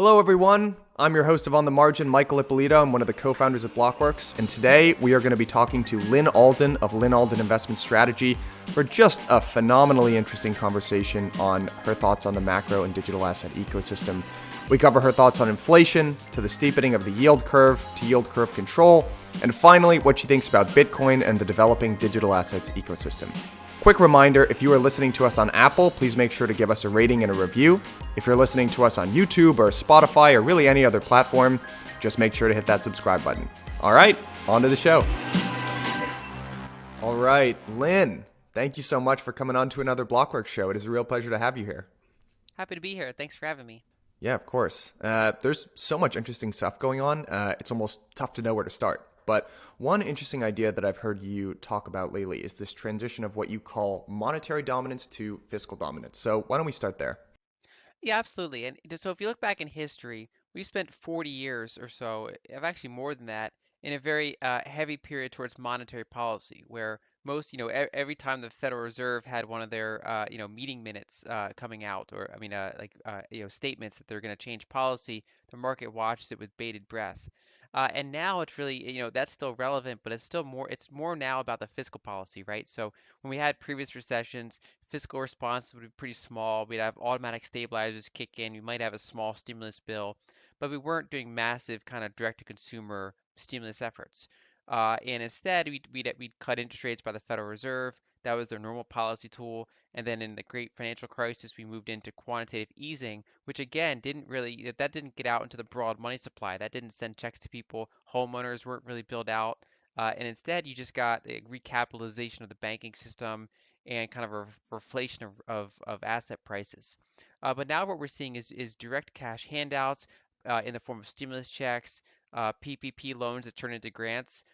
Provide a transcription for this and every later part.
Hello, everyone. I'm your host of On the Margin, Michael Ippolito. I'm one of the co-founders of Blockworks, and today we are going to be talking to Lyn Alden of Lyn Alden Investment Strategy for just a phenomenally interesting conversation on her thoughts on the macro and digital asset ecosystem. We cover her thoughts on inflation, to the steepening of the yield curve, to yield curve control, and finally, what she thinks about Bitcoin and the developing digital assets ecosystem. Quick reminder, if you are listening to us on Apple, please make sure to give us a rating and a review. If you're listening to us on YouTube or Spotify or really any other platform, just make sure to hit that subscribe button. All right, on to the show. All right, Lyn, thank you so much for coming on to another Blockworks show. It is a real pleasure to have you here. Happy to be here. Thanks for having me. Yeah, of course. There's so much interesting stuff going on. It's almost tough to know where to start. But one interesting idea that I've heard you talk about lately is this transition of what you call monetary dominance to fiscal dominance. So why don't we start there? Yeah, absolutely. And so if you look back in history, we spent 40 years or so, actually more than that, in a very heavy period towards monetary policy, where most, every time the Federal Reserve had one of their, meeting minutes coming out, or statements that they're going to change policy, the market watches it with bated breath. And now it's really, that's still relevant, but it's more now about the fiscal policy, right? So when we had previous recessions, fiscal response would be pretty small. We'd have automatic stabilizers kick in. We might have a small stimulus bill, but we weren't doing massive kind of direct-to-consumer stimulus efforts. And instead, we'd cut interest rates by the Federal Reserve. That was their normal policy tool. And then in the great financial crisis, we moved into quantitative easing, which again didn't get out into the broad money supply. That didn't send checks to people. Homeowners weren't really built out. And instead, you just got a recapitalization of the banking system and kind of a reflation of asset prices. But now what we're seeing is direct cash handouts in the form of stimulus checks, PPP loans that turn into grants,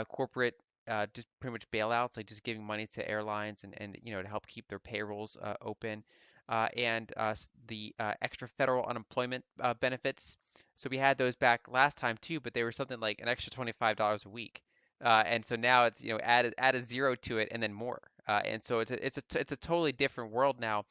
corporate just pretty much bailouts, like just giving money to airlines and to help keep their payrolls open, and the extra federal unemployment benefits. So we had those back last time too, but they were something like an extra $25 a week. And so now it's add a zero to it and then more. And so it's a totally different world now.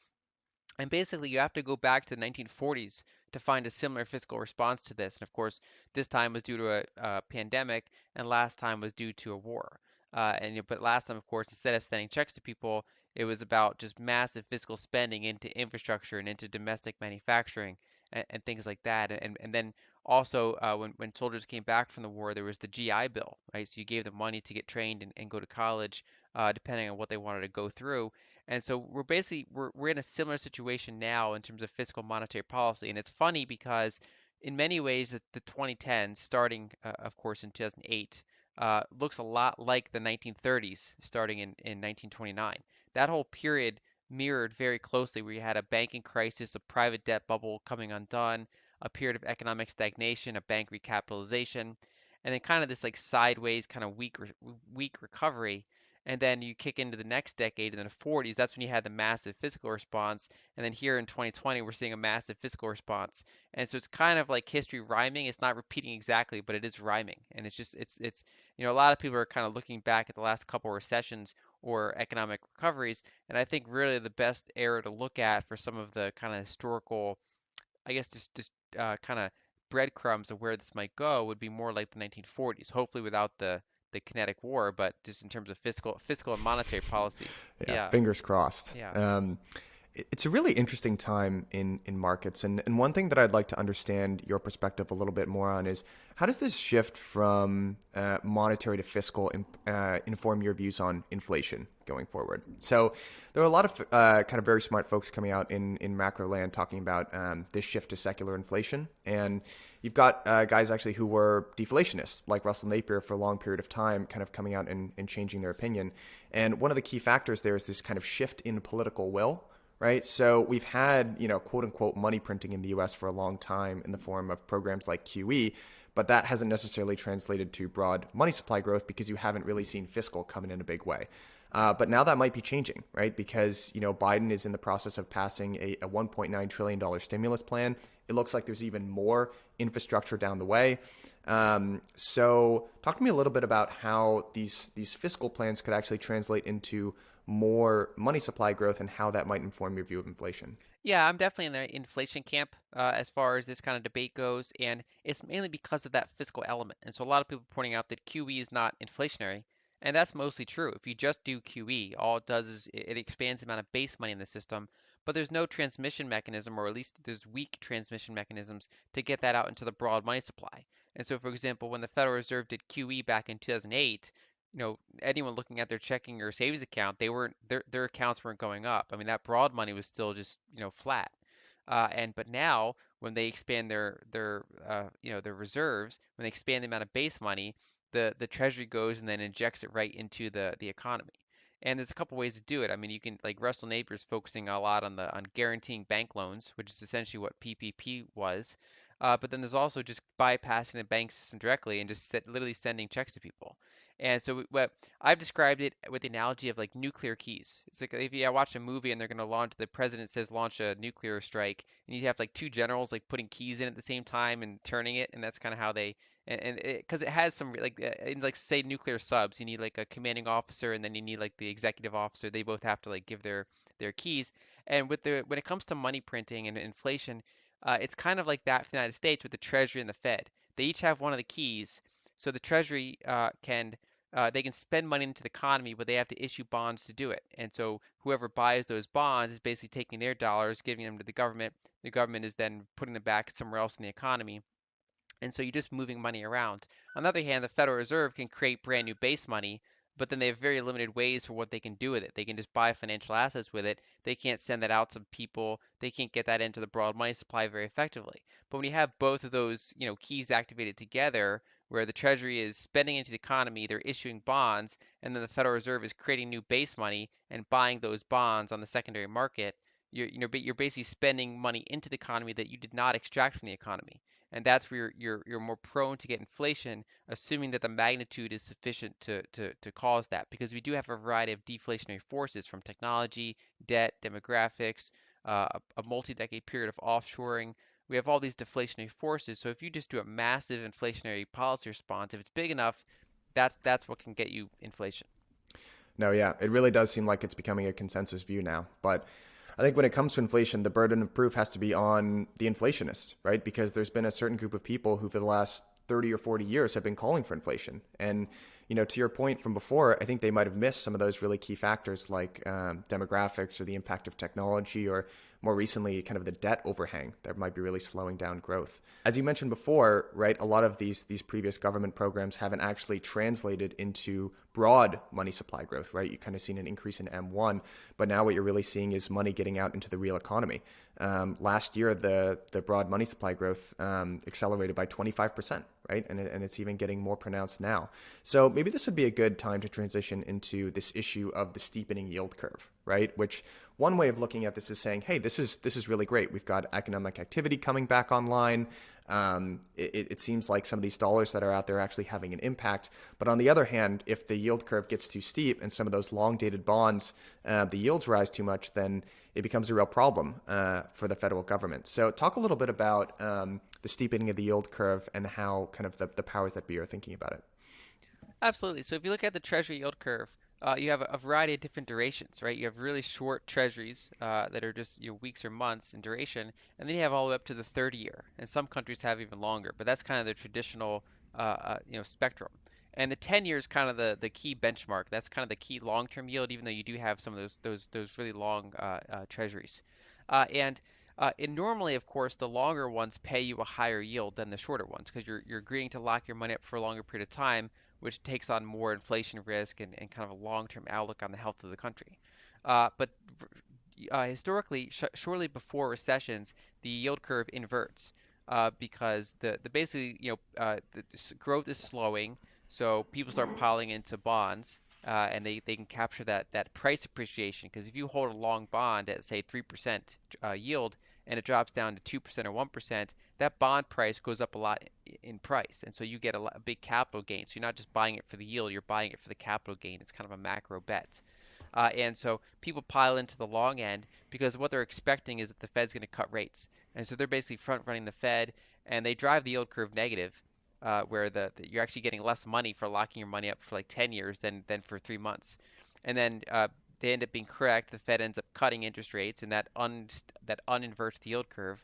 And basically, you have to go back to the 1940s to find a similar fiscal response to this. And of course, this time was due to a pandemic, and last time was due to a war. But last time, of course, instead of sending checks to people, it was about just massive fiscal spending into infrastructure and into domestic manufacturing and things like that. And then also, when soldiers came back from the war, there was the GI Bill, right? So you gave them money to get trained and go to college, depending on what they wanted to go through. And so we're in a similar situation now in terms of fiscal monetary policy. And it's funny because in many ways the 2010s, starting of course in 2008, looks a lot like the 1930s starting in 1929. That whole period mirrored very closely where you had a banking crisis, a private debt bubble coming undone, a period of economic stagnation, a bank recapitalization, and then kind of this like sideways kind of weak recovery. And then you kick into the next decade in the 40s, that's when you had the massive fiscal response. And then here in 2020, we're seeing a massive fiscal response. And so it's kind of like history rhyming. It's not repeating exactly, but it is rhyming. And a lot of people are kind of looking back at the last couple of recessions or economic recoveries. And I think really the best era to look at for some of the kind of historical, I guess, just kind of breadcrumbs of where this might go would be more like the 1940s, hopefully without the kinetic war, but just in terms of fiscal and monetary policy. Yeah, Yeah, fingers crossed. yeah. It's a really interesting time in markets. And one thing that I'd like to understand your perspective a little bit more on is how does this shift from monetary to fiscal inform your views on inflation going forward? So there are a lot of kind of very smart folks coming out in macro land talking about this shift to secular inflation. And you've got guys actually who were deflationists like Russell Napier for a long period of time kind of coming out and changing their opinion. And one of the key factors there is this kind of shift in political will. Right. So we've had, quote unquote, money printing in the U.S. for a long time in the form of programs like QE, but that hasn't necessarily translated to broad money supply growth because you haven't really seen fiscal come in a big way. But now that might be changing, right? Because, Biden is in the process of passing a $1.9 trillion stimulus plan. It looks like there's even more infrastructure down the way. So talk to me a little bit about how these fiscal plans could actually translate into more money supply growth and how that might inform your view of inflation. Yeah, I'm definitely in the inflation camp as far as this kind of debate goes, and it's mainly because of that fiscal element. And so a lot of people are pointing out that QE is not inflationary, and that's mostly true. If you just do QE, all it does is it expands the amount of base money in the system, but there's no transmission mechanism, or at least there's weak transmission mechanisms to get that out into the broad money supply. And so, for example, when the Federal Reserve did QE back in 2008, anyone looking at their checking or savings account, they weren't their accounts weren't going up. I mean, that broad money was still just, flat. And but now when they expand their reserves, when they expand the amount of base money, the Treasury goes and then injects it right into the economy. And there's a couple ways to do it. I mean, you can like Russell Napier's focusing a lot on guaranteeing bank loans, which is essentially what PPP was. But then there's also just bypassing the bank system directly and just literally sending checks to people. And so what I've described it with the analogy of like nuclear keys. It's like if you watch a movie and they're going to launch, the president says launch a nuclear strike, and you have like two generals like putting keys in at the same time and turning it, and that's kind of how they and it because it has some like in like say nuclear subs, you need like a commanding officer and then you need like the executive officer. They both have to like give their keys. And with the when it comes to money printing and inflation, it's kind of like that for the United States with the Treasury and the Fed. They each have one of the keys. So the Treasury can they can spend money into the economy, but they have to issue bonds to do it. And so whoever buys those bonds is basically taking their dollars, giving them to the government. The government is then putting them back somewhere else in the economy. And so you're just moving money around. On the other hand, the Federal Reserve can create brand new base money, but then they have very limited ways for what they can do with it. They can just buy financial assets with it. They can't send that out to people. They can't get that into the broad money supply very effectively. But when you have both of those, keys activated together, where the Treasury is spending into the economy, they're issuing bonds, and then the Federal Reserve is creating new base money and buying those bonds on the secondary market, you're basically spending money into the economy that you did not extract from the economy. And that's where you're more prone to get inflation, assuming that the magnitude is sufficient to cause that. Because we do have a variety of deflationary forces from technology, debt, demographics, a multi-decade period of offshoring. We have all these deflationary forces. So if you just do a massive inflationary policy response, if it's big enough, that's what can get you inflation. No, yeah, it really does seem like it's becoming a consensus view now. But I think when it comes to inflation, the burden of proof has to be on the inflationists, right? Because there's been a certain group of people who, for the last 30 or 40 years, have been calling for inflation. And, to your point from before, I think they might have missed some of those really key factors like demographics or the impact of technology or more recently, kind of the debt overhang that might be really slowing down growth. As you mentioned before, right, a lot of these previous government programs haven't actually translated into broad money supply growth, right? You kind of seen an increase in M1, but now what you're really seeing is money getting out into the real economy. Last year, the broad money supply growth accelerated by 25%, right? And it's even getting more pronounced now. So maybe this would be a good time to transition into this issue of the steepening yield curve, right? Which one way of looking at this is saying, hey, this is really great. We've got economic activity coming back online. It seems like some of these dollars that are out there are actually having an impact. But on the other hand, if the yield curve gets too steep and some of those long dated bonds, the yields rise too much, then it becomes a real problem for the federal government. So talk a little bit about the steepening of the yield curve and how kind of the powers that be are thinking about it. Absolutely. So if you look at the Treasury yield curve, you have a variety of different durations, right? You have really short treasuries that are just weeks or months in duration, and then you have all the way up to the 30 year, and some countries have even longer. But that's kind of the traditional, spectrum. And the 10 year is kind of the key benchmark. That's kind of the key long-term yield, even though you do have some of those really long treasuries. And normally, of course, the longer ones pay you a higher yield than the shorter ones because you're agreeing to lock your money up for a longer period of time, which takes on more inflation risk and kind of a long-term outlook on the health of the country. But historically, shortly before recessions, the yield curve inverts because the basically the growth is slowing, so people start piling into bonds. And they can capture that price appreciation because if you hold a long bond at say 3% yield and it drops down to 2% or 1%, that bond price goes up a lot in price, and so you get a big capital gain. So you're not just buying it for the yield, you're buying it for the capital gain. It's kind of a macro bet. And so people pile into the long end because what they're expecting is that the Fed's going to cut rates. And so they're basically front running the Fed and they drive the yield curve negative, where you're actually getting less money for locking your money up for like 10 years than for 3 months. And then they end up being correct. The Fed ends up cutting interest rates, and that uninverts the yield curve.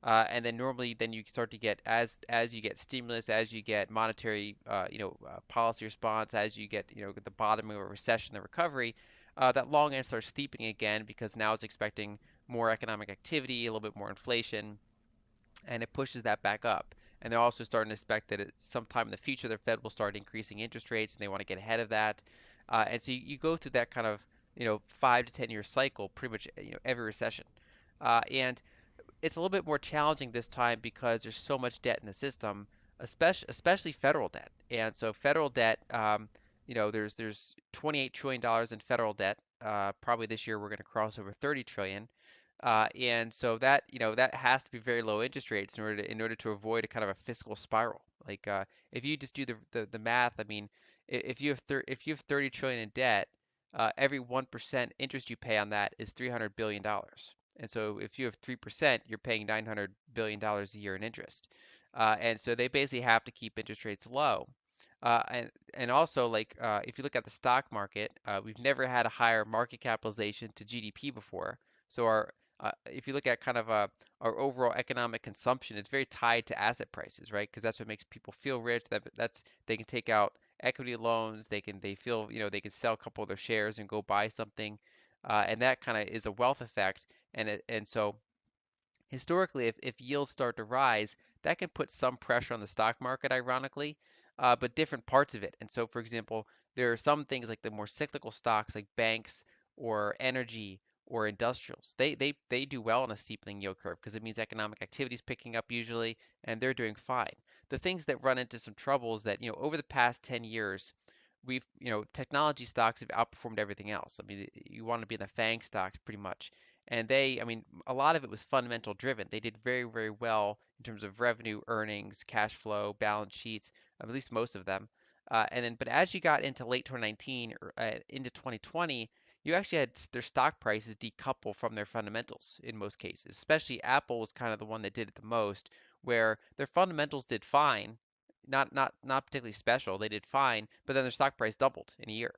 And then normally, then you start to get as you get stimulus, as you get monetary, policy response, as you get the bottom of a recession, the recovery, that long end starts steepening again because now it's expecting more economic activity, a little bit more inflation, and it pushes that back up. And they're also starting to expect that at sometime in the future, the Fed will start increasing interest rates, and they want to get ahead of that. And so you go through that kind of 5 to 10 year cycle pretty much every recession. And it's a little bit more challenging this time because there's so much debt in the system, especially federal debt. And so federal debt, there's $28 trillion in federal debt. Probably this year we're going to cross over 30 trillion. And so that that has to be very low interest rates in order to avoid a kind of a fiscal spiral. Like if you just do the math, I mean, if you have 30 trillion in debt, every 1% interest you pay on that is $300 billion. And so if you have 3%, you're paying $900 billion a year in interest. And so they basically have to keep interest rates low. And also if you look at the stock market, we've never had a higher market capitalization to GDP before. So if you look at kind of our overall economic consumption, it's very tied to asset prices, right? Because that's what makes people feel rich. That's they can take out equity loans. They feel they can sell a couple of their shares and go buy something, and that kind of is a wealth effect. And so historically, if yields start to rise, that can put some pressure on the stock market, ironically, but different parts of it. And so, for example, there are some things like the more cyclical stocks, like banks or energy or industrials. They do well on a steepening yield curve because it means economic activity is picking up usually, and they're doing fine. The things that run into some trouble is that, over the past 10 years, technology stocks have outperformed everything else. I mean, you want to be in the FANG stocks pretty much. And I mean, a lot of it was fundamental driven. They did very, very well in terms of revenue, earnings, cash flow, balance sheets, at least most of them. But as you got into late 2019 or into 2020, you actually had their stock prices decouple from their fundamentals in most cases. Especially Apple was kind of the one that did it the most, where their fundamentals did fine, not particularly special. They did fine, but then their stock price doubled in a year.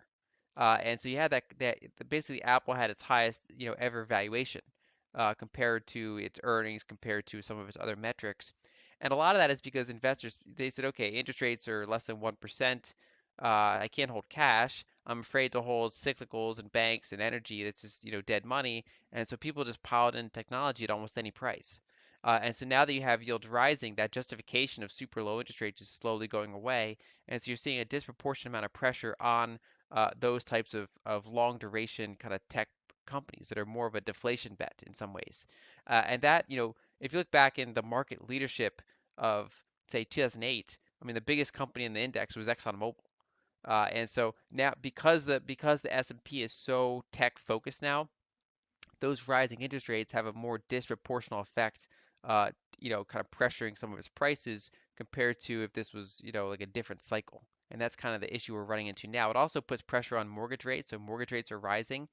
And so you had that basically Apple had its highest ever valuation compared to its earnings, compared to some of its other metrics. And a lot of that is because investors they said, okay, interest rates are less than 1%. I can't hold cash. I'm afraid to hold cyclicals and banks and energy. That's just dead money. And so people just piled in technology at almost any price. And so now that you have yields rising, that justification of super low interest rates is slowly going away. And so you're seeing a disproportionate amount of pressure on those types of long duration kind of tech companies that are more of a deflation bet in some ways. And that, if you look back in the market leadership of, say, 2008, I mean, the biggest company in the index was ExxonMobil. And so now, because the S&P is so tech focused now, those rising interest rates have a more disproportional effect, uh, kind of pressuring some of its prices compared to if this was, like a different cycle. And that's kind of the issue we're running into now. It also puts pressure on mortgage rates, so mortgage rates are rising,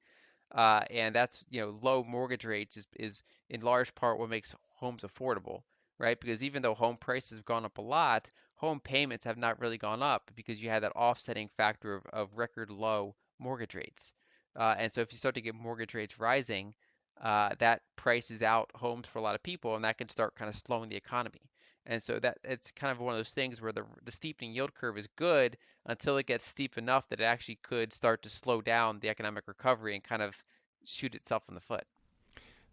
and that's, low mortgage rates is in large part what makes homes affordable, right? Because even though home prices have gone up a lot, home payments have not really gone up because you had that offsetting factor of record low mortgage rates. And so if you start to get mortgage rates rising, that prices out homes for a lot of people, and that can start kind of slowing the economy. And so that it's kind of one of those things where the steepening yield curve is good until it gets steep enough that it actually could start to slow down the economic recovery and kind of shoot itself in the foot.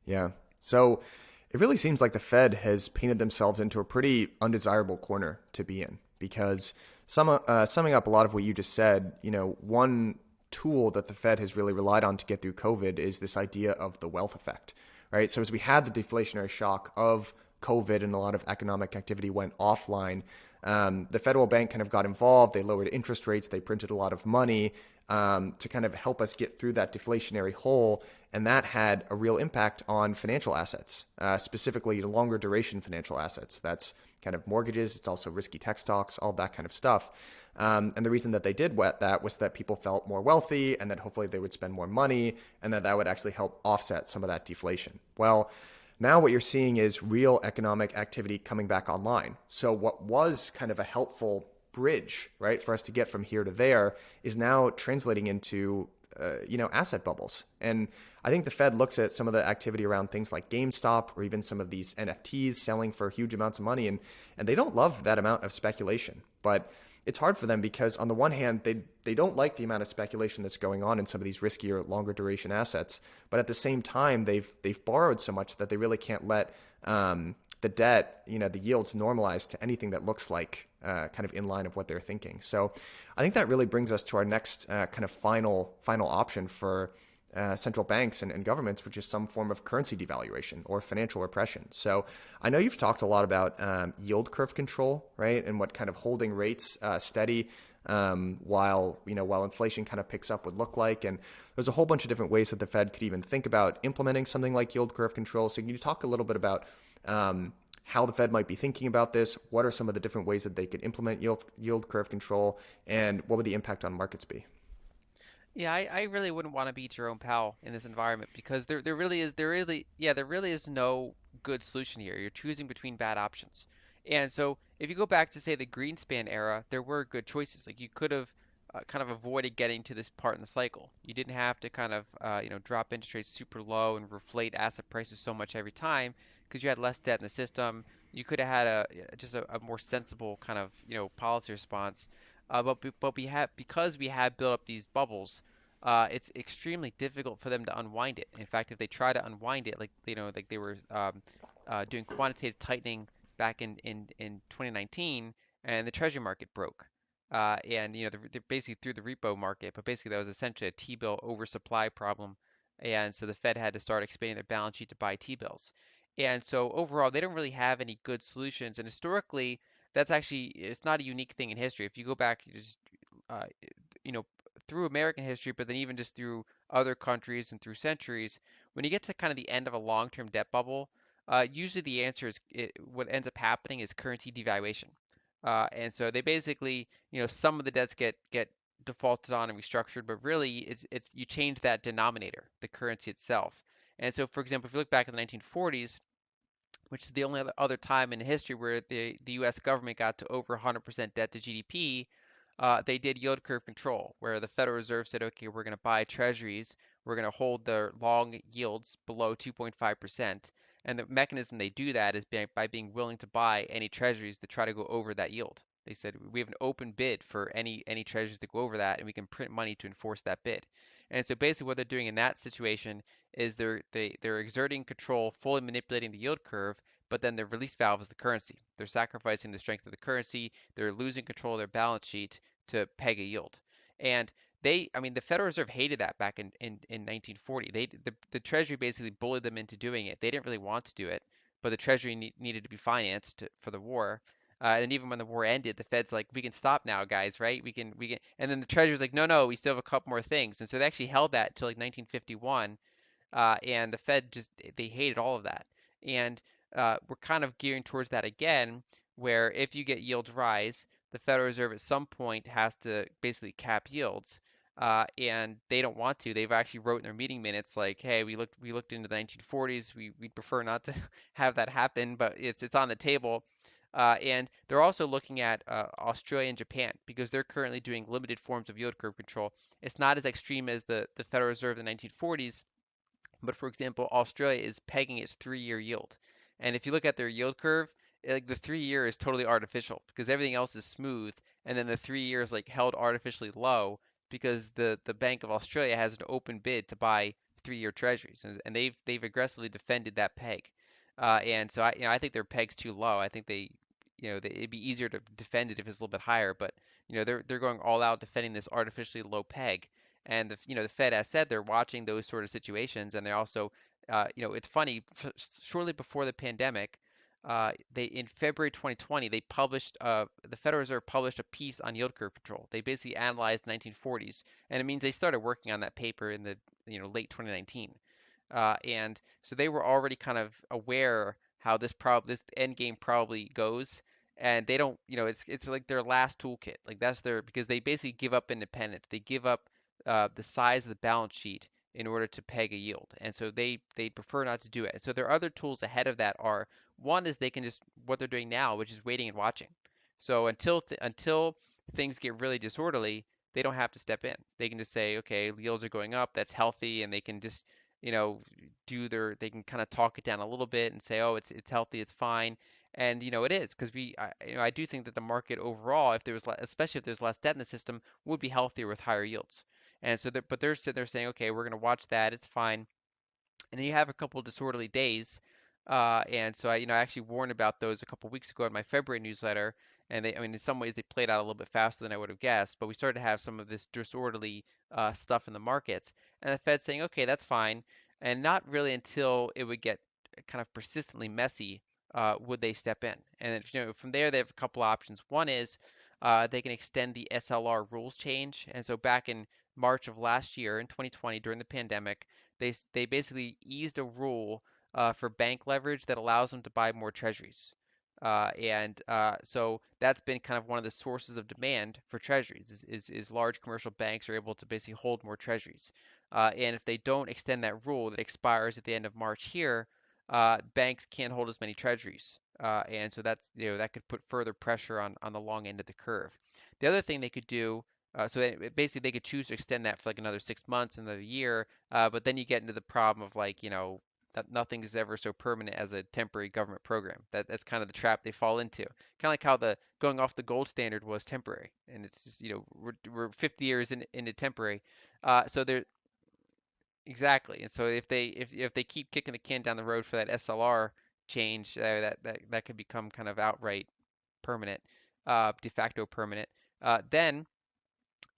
Yeah. So it really seems like the Fed has painted themselves into a pretty undesirable corner to be in because summing up a lot of what you just said, one tool that the Fed has really relied on to get through COVID is this idea of the wealth effect, right? So as we had the deflationary shock of COVID and a lot of economic activity went offline, the federal bank kind of got involved. They lowered interest rates. They printed a lot of money to kind of help us get through that deflationary hole. And that had a real impact on financial assets, specifically longer duration financial assets. That's kind of mortgages. It's also risky tech stocks, all that kind of stuff. And the reason that they did that was that people felt more wealthy and that hopefully they would spend more money and that would actually help offset some of that deflation. Well, now what you're seeing is real economic activity coming back online. So what was kind of a helpful bridge, right, for us to get from here to there is now translating into asset bubbles. And I think the Fed looks at some of the activity around things like GameStop or even some of these NFTs selling for huge amounts of money, and they don't love that amount of speculation. But it's hard for them because on the one hand, they don't like the amount of speculation that's going on in some of these riskier, longer duration assets. But at the same time, they've borrowed so much that they really can't let the debt, the yields normalize to anything that looks like kind of in line of what they're thinking. So I think that really brings us to our next kind of final option for central banks and governments, which is some form of currency devaluation or financial repression. So I know you've talked a lot about yield curve control, right, and what kind of holding rates steady while inflation kind of picks up would look like. And there's a whole bunch of different ways that the Fed could even think about implementing something like yield curve control. So can you talk a little bit about how the Fed might be thinking about this? What are some of the different ways that they could implement yield curve control, and what would the impact on markets be? Yeah, I really wouldn't want to be Jerome Powell in this environment because there really is no good solution here. You're choosing between bad options. And so if you go back to say the Greenspan era, there were good choices. Like you could have kind of avoided getting to this part in the cycle. You didn't have to kind of drop interest rates super low and reflate asset prices so much every time because you had less debt in the system. You could have had a more sensible kind of policy response. But we have because we have built up these bubbles, it's extremely difficult for them to unwind it. In fact, if they try to unwind it, like they were doing quantitative tightening back in 2019, and the Treasury market broke, and they're basically through the repo market, but basically that was essentially a T-bill oversupply problem, and so the Fed had to start expanding their balance sheet to buy T-bills, and so overall they don't really have any good solutions, and historically that's actually it's not a unique thing in history. If you go back, you just uh, you know, through American history, but then even just through other countries and through centuries, when you get to kind of the end of a long-term debt bubble, usually the answer is what ends up happening is currency devaluation. And so they basically, some of the debts get defaulted on and restructured, but really it's you change that denominator, the currency itself. And so, for example, if you look back in the 1940s, which is the only other time in history where the U.S. government got to over 100% debt to GDP, they did yield curve control, where the Federal Reserve said, okay, we're going to buy treasuries, we're going to hold their long yields below 2.5%. And the mechanism they do that is by being willing to buy any treasuries that try to go over that yield. They said we have an open bid for any treasuries that go over that, and we can print money to enforce that bid. And so basically, what they're doing in that situation is they're exerting control, fully manipulating the yield curve, but then their release valve is the currency. They're sacrificing the strength of the currency. They're losing control of their balance sheet to peg a yield. And I mean, the Federal Reserve hated that back in 1940. The Treasury basically bullied them into doing it. They didn't really want to do it, but the Treasury needed to be financed for the war. And even when the war ended, the Fed's like, we can stop now, guys, right? We can. And then the Treasury's like, no, no, we still have a couple more things. And so they actually held that till like 1951, and the Fed just they hated all of that. And we're kind of gearing towards that again, where if you get yields rise, the Federal Reserve at some point has to basically cap yields. And they don't want to. They've actually wrote in their meeting minutes like, "Hey, we looked into the 1940s. We'd prefer not to have that happen, but it's on the table." And they're also looking at Australia and Japan because they're currently doing limited forms of yield curve control. It's not as extreme as the Federal Reserve in the 1940s, but for example, Australia is pegging its 3-year yield. And if you look at their yield curve, like the 3-year is totally artificial because everything else is smooth, and then the 3-year is like held artificially low because the Bank of Australia has an open bid to buy 3-year treasuries, and they've aggressively defended that peg. And so I think their peg's too low. I think it'd be easier to defend it if it's a little bit higher, but they're going all out defending this artificially low peg. And the Fed has said they're watching those sort of situations, and they're also, it's funny. Shortly before the pandemic, they in February 2020 the Federal Reserve published a piece on yield curve control. They basically analyzed the 1940s, and it means they started working on that paper in the late 2019. And so they were already kind of aware how this end game probably goes, and they don't, it's like their last toolkit. Like that's their because they basically give up independence. They give up the size of the balance sheet in order to peg a yield, and so they prefer not to do it. So their other tools ahead of that are one is they can just what they're doing now, which is waiting and watching. So until things get really disorderly, they don't have to step in. They can just say, okay, yields are going up, that's healthy, and they can just, you know, they can kind of talk it down a little bit and say, oh, it's healthy, it's fine. And it is because I do think that the market overall, if there was especially if there's less debt in the system, would be healthier with higher yields. And so, but they're sitting there saying, okay, we're going to watch that, it's fine. And then you have a couple of disorderly days. And so I actually warned about those a couple weeks ago in my February newsletter. And I mean, in some ways they played out a little bit faster than I would have guessed. But we started to have some of this disorderly stuff in the markets, and the Fed's saying, okay, that's fine. And not really until it would get kind of persistently messy would they step in. And if, from there they have a couple options. One is they can extend the SLR rules change. And so back in March of last year, in 2020, during the pandemic, they basically eased a rule for bank leverage that allows them to buy more treasuries. And so that's been kind of one of the sources of demand for treasuries is large commercial banks are able to basically hold more treasuries. And if they don't extend that rule that expires at the end of March here, banks can't hold as many treasuries. And so that's, that could put further pressure on the long end of the curve. The other thing they could do, basically they could choose to extend that for like another 6 months, another year, but then you get into the problem of like, that nothing is ever so permanent as a temporary government program. That's kind of the trap they fall into. Kind of like how the going off the gold standard was temporary, and it's just, we're 50 years into temporary. So there exactly, and so if they keep kicking the can down the road for that SLR change, that could become kind of outright permanent, de facto permanent. Then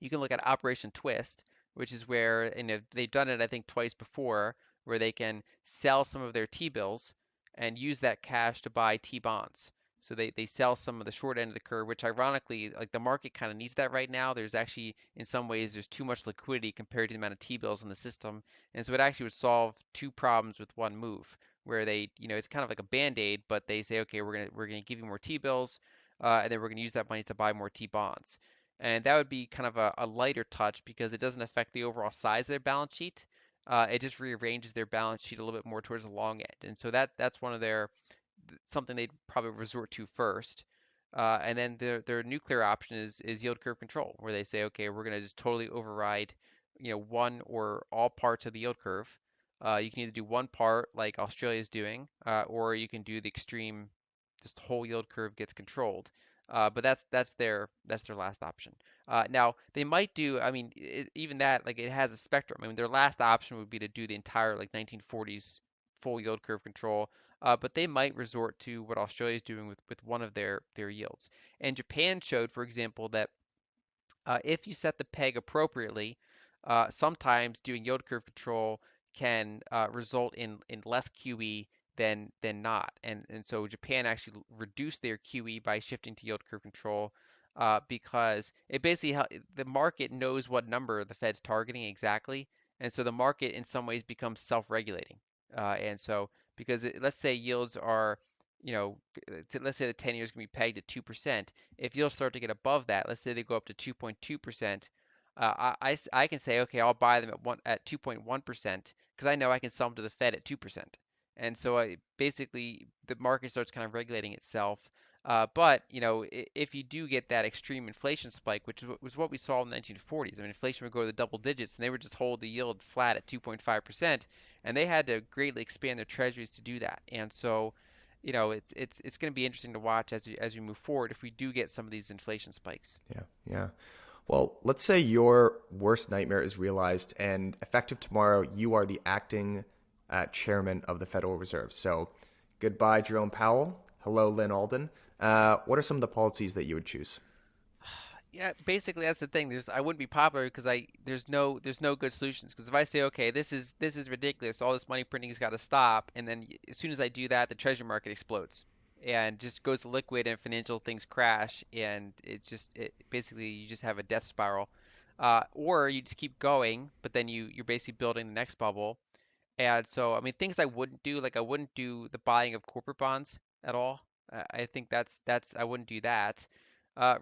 you can look at Operation Twist, which is where, they've done it, I think, twice before, where they can sell some of their T-bills and use that cash to buy T-bonds. So they sell some of the short end of the curve, which ironically, like the market kind of needs that right now. There's actually, in some ways, there's too much liquidity compared to the amount of T-bills in the system. And so it actually would solve two problems with one move, where it's kind of like a band-aid, but they say, okay, we're gonna give you more T-bills, and then we're gonna use that money to buy more T-bonds. And that would be kind of a lighter touch because it doesn't affect the overall size of their balance sheet. It just rearranges their balance sheet a little bit more towards the long end. And so that's one of their something they'd probably resort to first. And then their nuclear option is yield curve control, where they say, okay, we're going to just totally override, one or all parts of the yield curve. You can either do one part like Australia is doing, or you can do the extreme, just the whole yield curve gets controlled. But that's their last option. Now they might do, I mean, even that, like, it has a spectrum. I mean, their last option would be to do the entire like 1940s full yield curve control, but they might resort to what Australia is doing with one of their yields. And Japan showed, for example, that if you set the peg appropriately, sometimes doing yield curve control can result in less QE than not. And so Japan actually reduced their QE by shifting to yield curve control because it basically the market knows what number the Fed's targeting exactly, and so the market in some ways becomes self-regulating. And so because let's say yields are, let's say the 10 years can be pegged at 2%. If yields start to get above that, let's say they go up to 2.2%, I can say, okay, I'll buy them at 2.1% because I know I can sell them to the Fed at 2%. And so basically the market starts kind of regulating itself. But if you do get that extreme inflation spike, which was what we saw in the 1940s, I mean, inflation would go to the double digits, and they would just hold the yield flat at 2.5%, and they had to greatly expand their treasuries to do that. And so, it's going to be interesting to watch as we move forward if we do get some of these inflation spikes. Yeah, yeah. Well, let's say your worst nightmare is realized, and effective tomorrow, you are the acting chairman of the Federal Reserve. So, goodbye, Jerome Powell. Hello, Lyn Alden. What are some of the policies that you would choose? Yeah, basically that's the thing. I wouldn't be popular because there's no good solutions. Because if I say, okay, this is ridiculous, all this money printing has got to stop, and then as soon as I do that, the treasury market explodes and just goes liquid, and financial things crash, and it basically you just have a death spiral. Or you just keep going, but then you're basically building the next bubble. And so, I mean, things I wouldn't do, like I wouldn't do the buying of corporate bonds at all. I think that's I wouldn't do that.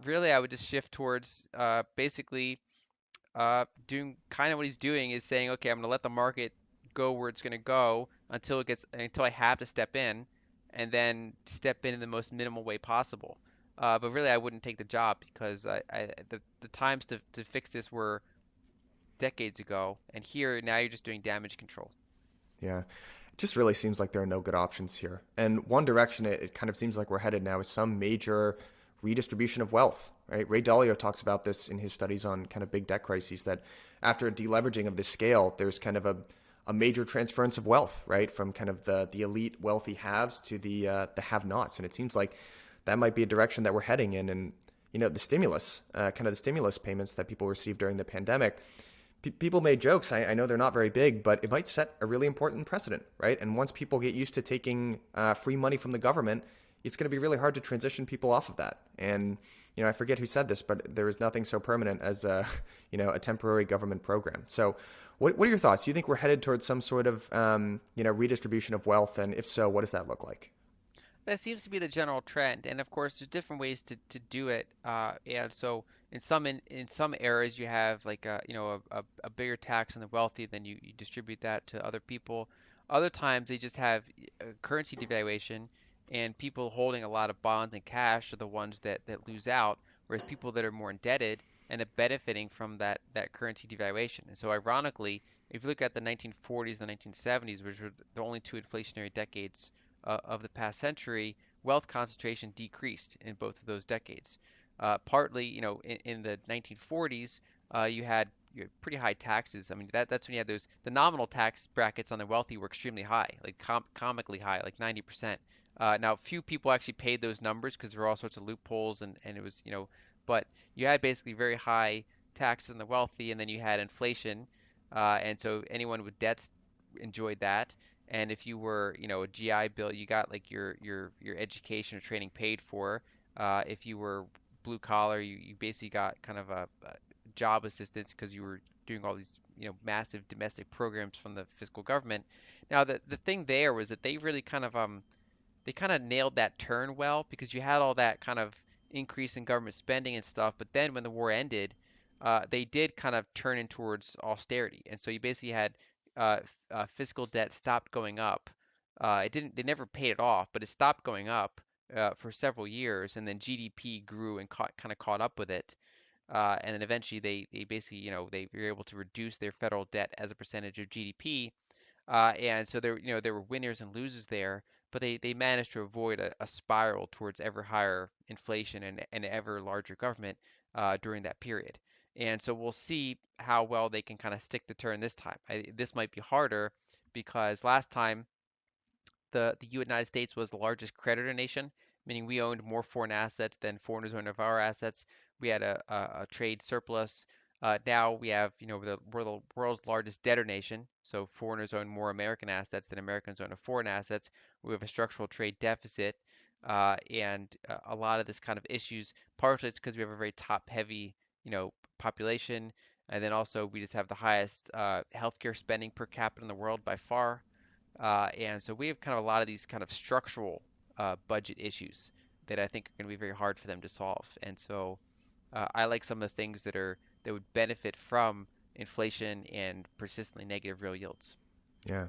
Really, I would just shift towards basically doing kind of what he's doing is saying, okay, I'm going to let the market go where it's going to go until I have to step in, and then step in the most minimal way possible. But really, I wouldn't take the job because the times to fix this were decades ago, and here now you're just doing damage control. Yeah. It just really seems like there are no good options here. And one direction it kind of seems like we're headed now is some major redistribution of wealth, right? Ray Dalio talks about this in his studies on kind of big debt crises that after a deleveraging of this scale, there's kind of a major transference of wealth, right? From kind of the elite wealthy haves to the have-nots. And it seems like that might be a direction that we're heading in. And, the stimulus, kind of the stimulus payments that people received during the pandemic, people made jokes. I know they're not very big, but it might set a really important precedent, right? And once people get used to taking free money from the government, it's going to be really hard to transition people off of that. And I forget who said this, but there is nothing so permanent as a a temporary government program. So, what are your thoughts? Do you think we're headed towards some sort of redistribution of wealth? And if so, what does that look like? That seems to be the general trend, and of course, there's different ways to do it. And so, in some areas, you have like a bigger tax on the wealthy, then you distribute that to other people. Other times, they just have currency devaluation, and people holding a lot of bonds and cash are the ones that lose out, whereas people that are more indebted end up benefiting from that currency devaluation. And so, ironically, if you look at the 1940s and the 1970s, which were the only two inflationary decades of the past century, wealth concentration decreased in both of those decades. Partly, in the 1940s, you had pretty high taxes. I mean, that's when you had the nominal tax brackets on the wealthy were extremely high, like comically high, like 90%. Now, few people actually paid those numbers because there were all sorts of loopholes, and it was, but you had basically very high taxes on the wealthy, and then you had inflation, and so anyone with debts enjoyed that. And if you were, a GI Bill, you got like your education or training paid for. If you were blue collar, you basically got kind of a job assistance because you were doing all these, massive domestic programs from the fiscal government. Now, the thing there was that they kind of nailed that turn well because you had all that kind of increase in government spending and stuff. But then when the war ended, they did kind of turn in towards austerity, and so you basically had fiscal debt stopped going up. It didn't. They never paid it off, but it stopped going up for several years, and then GDP grew and kind of caught up with it. And then eventually they basically, they were able to reduce their federal debt as a percentage of GDP, and so there were winners and losers there, but they managed to avoid a spiral towards ever higher inflation and ever larger government during that period. And so we'll see how well they can kind of stick the turn this time. This might be harder because last time the United States was the largest creditor nation, meaning we owned more foreign assets than foreigners owned of our assets. We had a trade surplus. Now we have, we're the world's largest debtor nation, so foreigners own more American assets than Americans own of foreign assets. We have a structural trade deficit, and a lot of this kind of issues. Partially it's because we have a very top-heavy, population, and then also we just have the highest healthcare spending per capita in the world by far. And so we have kind of a lot of these kind of structural budget issues that I think are going to be very hard for them to solve. And so I like some of the things that would benefit from inflation and persistently negative real yields. Yeah.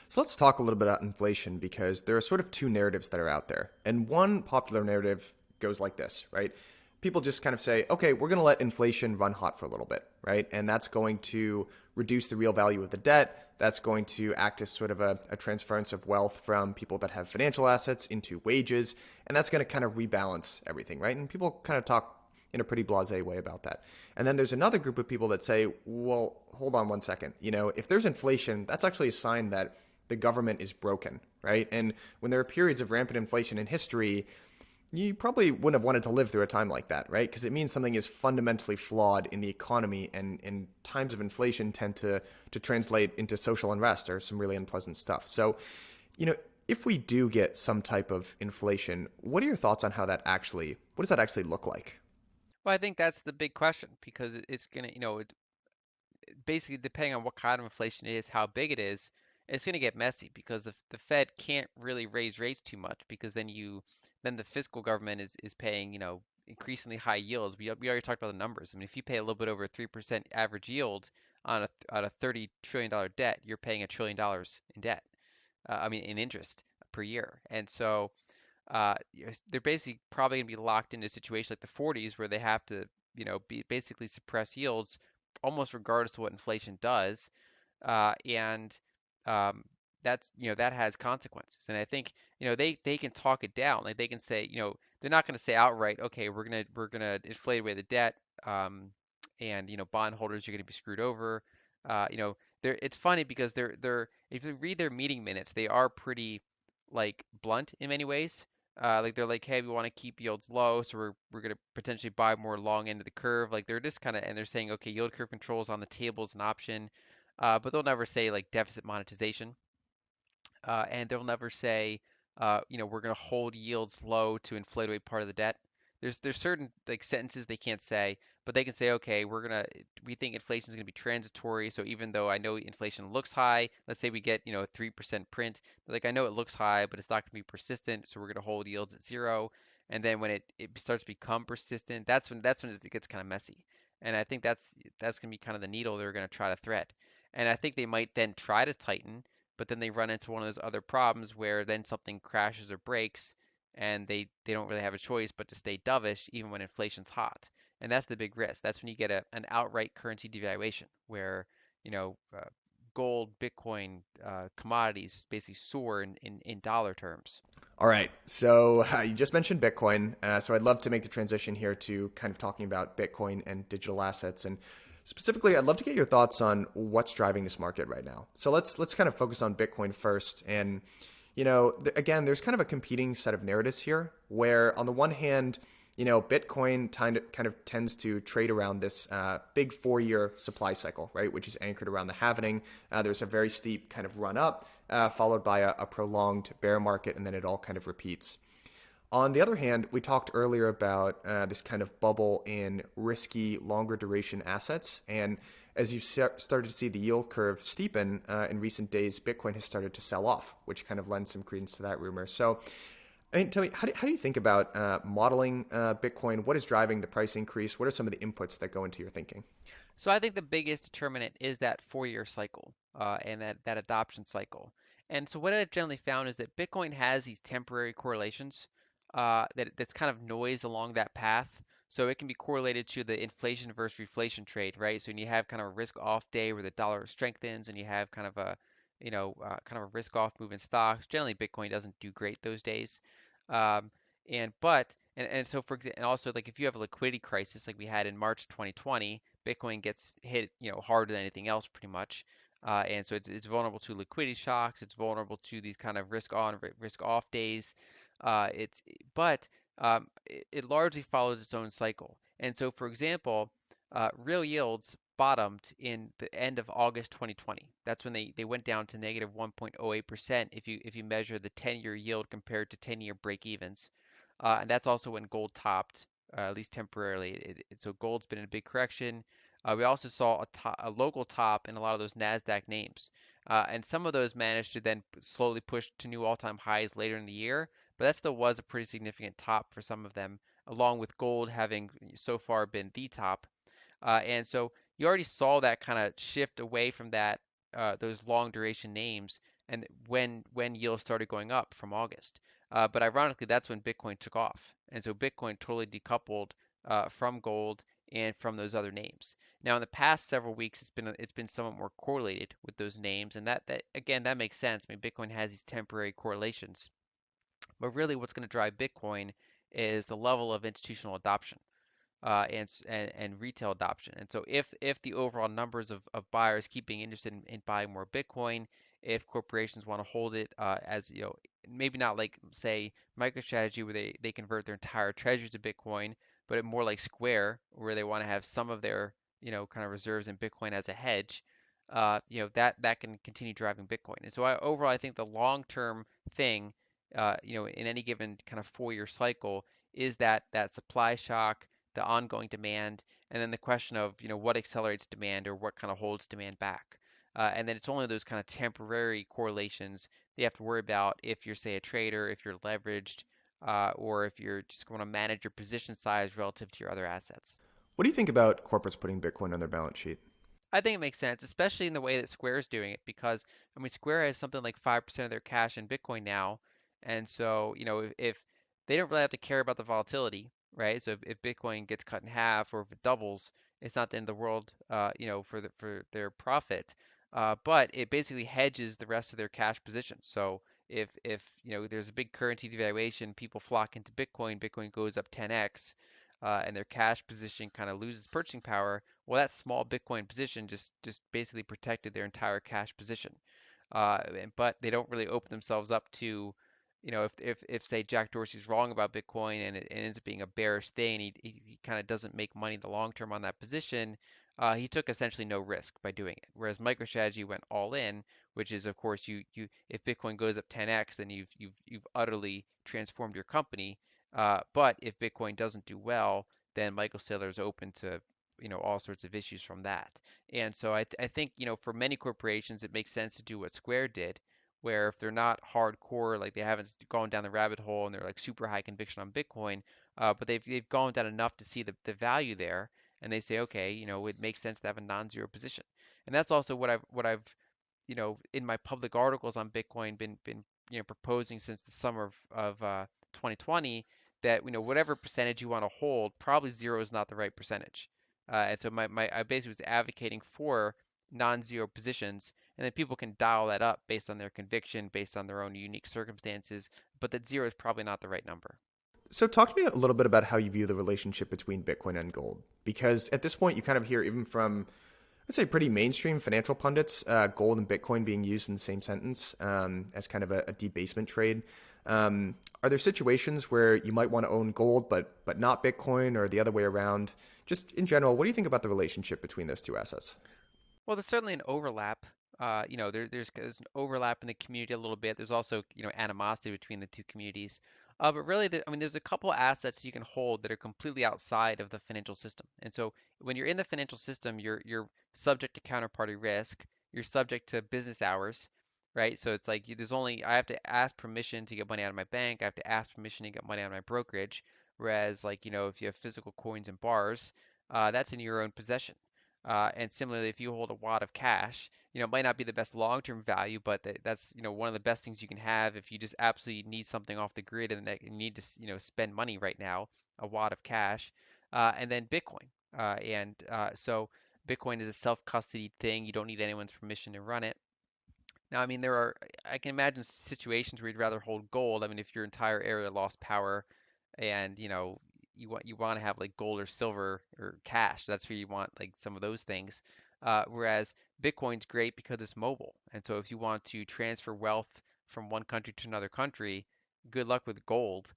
So let's talk a little bit about inflation because there are sort of two narratives that are out there. And one popular narrative goes like this, right? People just kind of say, okay, we're going to let inflation run hot for a little bit, right? And that's going to reduce the real value of the debt. That's going to act as sort of a transference of wealth from people that have financial assets into wages. And that's going to kind of rebalance everything, right? And people kind of talk in a pretty blasé way about that. And then there's another group of people that say, well, hold on one second. If there's inflation, that's actually a sign that the government is broken, right? And when there are periods of rampant inflation in history, you probably wouldn't have wanted to live through a time like that, right? Because it means something is fundamentally flawed in the economy, and times of inflation tend to translate into social unrest or some really unpleasant stuff. So, if we do get some type of inflation, what are your thoughts on what does that actually look like? Well, I think that's the big question because it's going to, basically depending on what kind of inflation it is, how big it is, it's going to get messy because the Fed can't really raise rates too much because then the fiscal government is paying, increasingly high yields. We already talked about the numbers. I mean, if you pay a little bit over 3% average yield on a $30 trillion debt, you're paying $1 trillion in debt. I mean, in interest per year. And so they're basically probably going to be locked into a situation like the 40s where they have to, be basically suppress yields almost regardless of what inflation does. And um, that has consequences. And I think, they can talk it down. Like they can say, they're not going to say outright, okay, we're gonna inflate away the debt, and bondholders are going to be screwed over. It's funny because they're if you read their meeting minutes, they are pretty like blunt in many ways. Like they're like, hey, we want to keep yields low, so we're gonna potentially buy more long end of the curve. Like they're just kind of and they're saying, okay, yield curve control is on the table as an option, but they'll never say like deficit monetization, and they'll never say, we're going to hold yields low to inflate away part of the debt. There's certain like sentences they can't say, but they can say, okay, we think inflation is going to be transitory. So even though I know inflation looks high, let's say we get a 3% print, like I know it looks high, but it's not going to be persistent. So we're going to hold yields at zero. And then when it starts to become persistent, that's when it gets kind of messy. And I think that's going to be kind of the needle they're going to try to thread. And I think they might then try to tighten, but then they run into one of those other problems where then something crashes or breaks and they don't really have a choice but to stay dovish even when inflation's hot. And that's the big risk. That's when you get an outright currency devaluation where, you know, uh, gold, Bitcoin, commodities basically soar in dollar terms. All right. So you just mentioned Bitcoin. So I'd love to make the transition here to kind of talking about Bitcoin and digital assets. And specifically, I'd love to get your thoughts on what's driving this market right now. So let's kind of focus on Bitcoin first. And again, there's kind of a competing set of narratives here, where on the one hand, Bitcoin kind of tends to trade around this big 4-year supply cycle, right, which is anchored around the halvening. There's a very steep kind of run up, followed by a prolonged bear market, and then it all kind of repeats. On the other hand, we talked earlier about this kind of bubble in risky, longer duration assets. And as you've started to see the yield curve steepen in recent days, Bitcoin has started to sell off, which kind of lends some credence to that rumor. So, I mean, tell me, how do you think about modeling Bitcoin? What is driving the price increase? What are some of the inputs that go into your thinking? So I think the biggest determinant is that 4-year cycle, and that adoption cycle. And so what I've generally found is that Bitcoin has these temporary correlations, that's kind of noise along that path. So it can be correlated to the inflation versus reflation trade, right? So when you have kind of a risk off day where the dollar strengthens and you have kind of kind of a risk off move in stocks. Generally, Bitcoin doesn't do great those days. Um, and so and also like if you have a liquidity crisis like we had in March 2020, Bitcoin gets hit, harder than anything else pretty much. And so it's vulnerable to liquidity shocks. It's vulnerable to these kind of risk on, risk off days. It's but it largely follows its own cycle. And so, for example, real yields bottomed in the end of August 2020. That's when they went down to negative 1.08% if you measure the 10-year yield compared to 10-year break evens. And that's also when gold topped, at least temporarily. So gold's been in a big correction. We also saw a local top in a lot of those NASDAQ names. And some of those managed to then slowly push to new all-time highs later in the year, but that still was a pretty significant top for some of them, along with gold having so far been the top. And so you already saw that kind of shift away from those long duration names, and when yields started going up from August. But ironically, that's when Bitcoin took off, and so Bitcoin totally decoupled from gold and from those other names. Now, in the past several weeks, it's been somewhat more correlated with those names, and that again that makes sense. I mean, Bitcoin has these temporary correlations, but really, what's going to drive Bitcoin is the level of institutional adoption, and retail adoption. And so if the overall numbers of buyers keep being interested in buying more Bitcoin, if corporations want to hold it, as maybe not like say MicroStrategy where they convert their entire treasury to Bitcoin, but more like Square where they want to have some of their kind of reserves in Bitcoin as a hedge. That can continue driving Bitcoin. And so overall, I think the long-term thing, in any given kind of 4-year cycle is that supply shock, the ongoing demand, and then the question of, what accelerates demand or what kind of holds demand back. And then it's only those kind of temporary correlations that you have to worry about if you're, say, a trader, if you're leveraged, or if you're just going to manage your position size relative to your other assets. What do you think about corporates putting Bitcoin on their balance sheet? I think it makes sense, especially in the way that Square is doing it, because I mean Square has something like 5% of their cash in Bitcoin now, and so if they don't really have to care about the volatility, right? So if Bitcoin gets cut in half or if it doubles, it's not the end of the world, for their profit. But it basically hedges the rest of their cash position. So if there's a big currency devaluation, people flock into Bitcoin, Bitcoin goes up 10x, and their cash position kind of loses purchasing power. Well, that small Bitcoin position just basically protected their entire cash position. But they don't really open themselves up to, if say Jack Dorsey's wrong about Bitcoin and it ends up being a bearish thing, he kind of doesn't make money in the long term on that position. He took essentially no risk by doing it. Whereas MicroStrategy went all in, which is of course you if Bitcoin goes up 10x, then you've utterly transformed your company. But if Bitcoin doesn't do well, then Michael Saylor is open to all sorts of issues from that. And so I think, for many corporations, it makes sense to do what Square did, where if they're not hardcore, like they haven't gone down the rabbit hole and they're like super high conviction on Bitcoin, but they've gone down enough to see the value there, and they say, okay, it makes sense to have a non-zero position. And that's also what I've in my public articles on Bitcoin been proposing since the summer of 2020, that whatever percentage you want to hold, probably zero is not the right percentage. And so I basically was advocating for non-zero positions, and then people can dial that up based on their conviction, based on their own unique circumstances, but that zero is probably not the right number. So, talk to me a little bit about how you view the relationship between Bitcoin and gold, because at this point, you kind of hear even from, I'd say, pretty mainstream financial pundits, gold and Bitcoin being used in the same sentence as kind of a debasement trade. Are there situations where you might want to own gold but not Bitcoin, or the other way around? Just in general, what do you think about the relationship between those two assets? Well, there's certainly an overlap. There's an overlap in the community a little bit. There's also, animosity between the two communities. But really, I mean, there's a couple assets you can hold that are completely outside of the financial system. And so when you're in the financial system, you're subject to counterparty risk. You're subject to business hours, right? So it's like I have to ask permission to get money out of my bank. I have to ask permission to get money out of my brokerage. Whereas, like, if you have physical coins and bars, that's in your own possession. And similarly, if you hold a wad of cash, it might not be the best long-term value, but that's, one of the best things you can have if you just absolutely need something off the grid and that you need to, spend money right now, a wad of cash. And then Bitcoin. So Bitcoin is a self-custodied thing. You don't need anyone's permission to run it. Now, I mean, I can imagine situations where you'd rather hold gold. I mean, if your entire area lost power and, you want to have like gold or silver or cash, that's where you want like some of those things. Whereas Bitcoin's great because it's mobile. And so if you want to transfer wealth from one country to another country, good luck with gold,